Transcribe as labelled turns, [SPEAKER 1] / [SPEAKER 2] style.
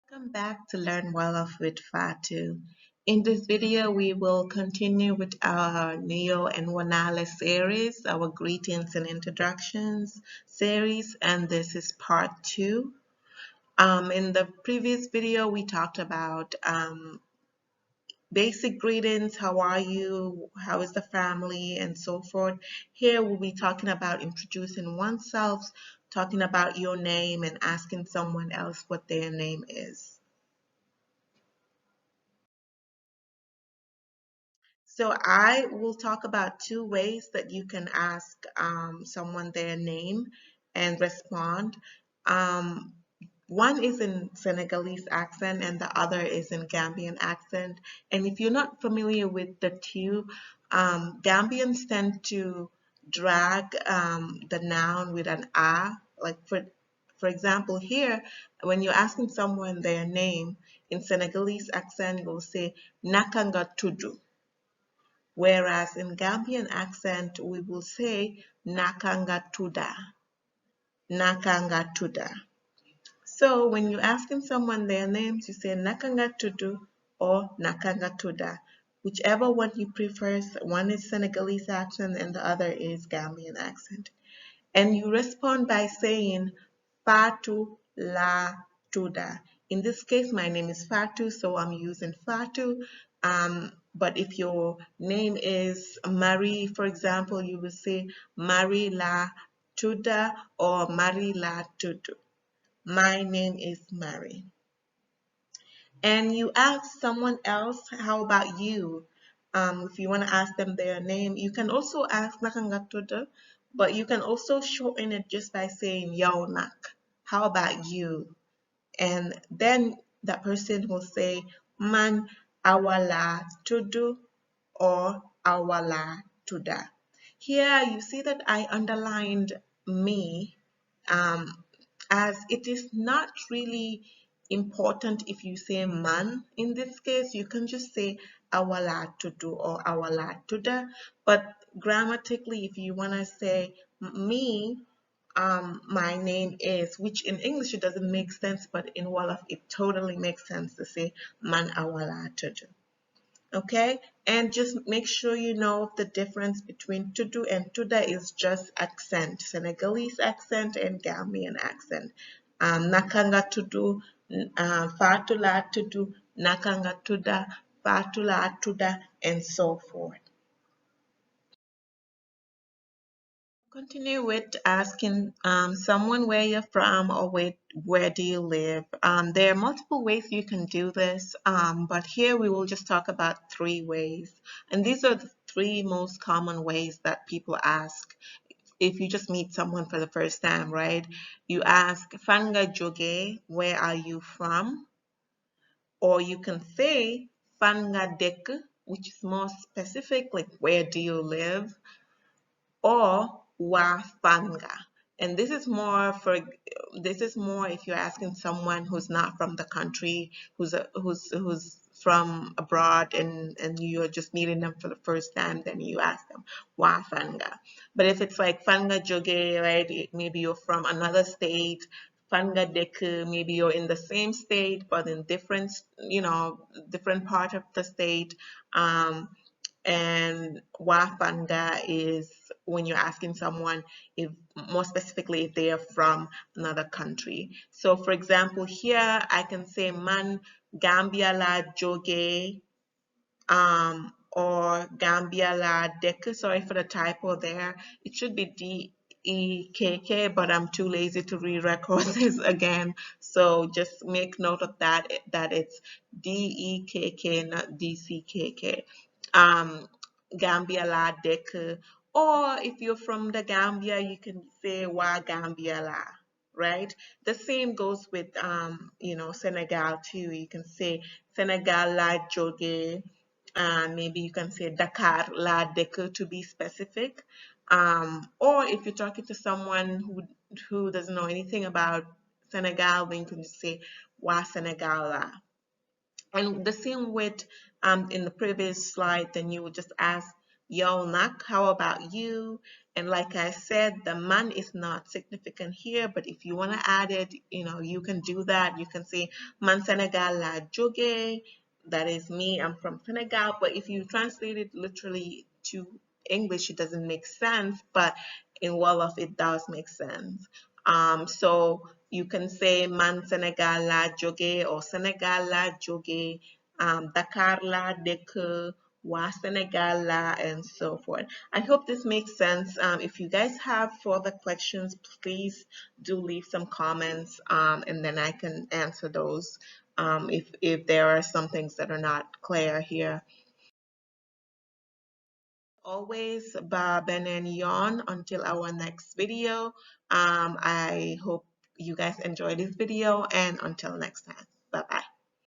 [SPEAKER 1] Welcome back to Learn Wolof with Fatu. In this video, we will continue with our Neo and Wanale series, our greetings and introductions series, and this is part 2. In the previous video, we talked about basic greetings, how are you, how is the family, and so forth. Here we'll be talking about introducing oneself, talking about your name, and asking someone else what their name is. So I will talk about two ways that you can ask someone their name and respond. Um, One is in Senegalese accent and the other is in Gambian accent. And if you're not familiar with the two, Gambians tend to drag the noun with an a. Like for example, here, when you're asking someone their name in Senegalese accent, you'll say Nakanga Tudu. Whereas in Gambian accent, we will say Nakanga Tuda. Nakanga Tuda. So when you're asking someone their names, you say Nakanga Tudu or Nakanga Tuda. Whichever one you prefer, one is Senegalese accent and the other is Gambian accent. And you respond by saying Fatu La Tuda. In this case, my name is Fatu, so I'm using Fatu. But if your name is Marie, for example, you will say Marie La Tuda or Marie La Tudu. My name is Mary. And you ask someone else, how about you? If you want to ask them their name, you can also ask Nakangatuda, but you can also shorten it just by saying Nak. How about you? And then that person will say Man Awala Tudu or Awala Tuda. Here you see that I underlined me as it is not really important if you say man. In this case, you can just say awala to do or awala to da. But grammatically, if you want to say me, my name is, which in English it doesn't make sense, but in Wolof it totally makes sense to say man awala to do. Okay, and just make sure you know the difference between tudu and tuda is just accent, Senegalese accent and Gambian accent. Nakanga tudu, fatula tudu, nakanga tuda, fatula tuda, and so forth. Continue with asking someone where you're from or where do you live. There are multiple ways you can do this, but here we will just talk about 3 ways. And these are the 3 most common ways that people ask. If you just meet someone for the first time, right? You ask, Fanga Joge, where are you from? Or you can say, Fanga Dek, which is more specific, like where do you live? Or wafanga. And this is more if you're asking someone who's not from the country, who's from abroad and you're just meeting them for the first time, then you ask them wafanga. But if it's like fanga joge, right? Maybe you're from another state. Fanga deku, maybe you're in the same state but in different, different part of the state. And wafanga is when you're asking someone if more specifically if they are from another country. So for example, here I can say man Gambia la joge or Gambia la dek. Sorry for the typo there. It should be DEKK, but I'm too lazy to re-record this again. So just make note of that it's DEKK, not DCKK. Gambia la dek. Or if you're from the Gambia, you can say wa Gambia la, right? The same goes with Senegal too. You can say Senegal la joge. Maybe you can say Dakar la dek to be specific. Or if you're talking to someone who doesn't know anything about Senegal, then you can just say wa Senegal la. And the same with in the previous slide, then you would just ask Yolnak, how about you? And like I said, the man is not significant here, but if you want to add it, you can do that. You can say man Senegal la joge. That is me, I'm from Senegal. But if you translate it literally to English, it doesn't make sense, but in Wolof, it does make sense. So you can say man Senegal la joge or Senegal la joge, Dakar la deke, Wa Senegal la, and so forth. I hope this makes sense. If you guys have further questions, please do leave some comments, and then I can answer those if there are some things that are not clear here. Always, ba ben and yon until our next video. I hope you guys enjoyed this video, and until next time, bye bye.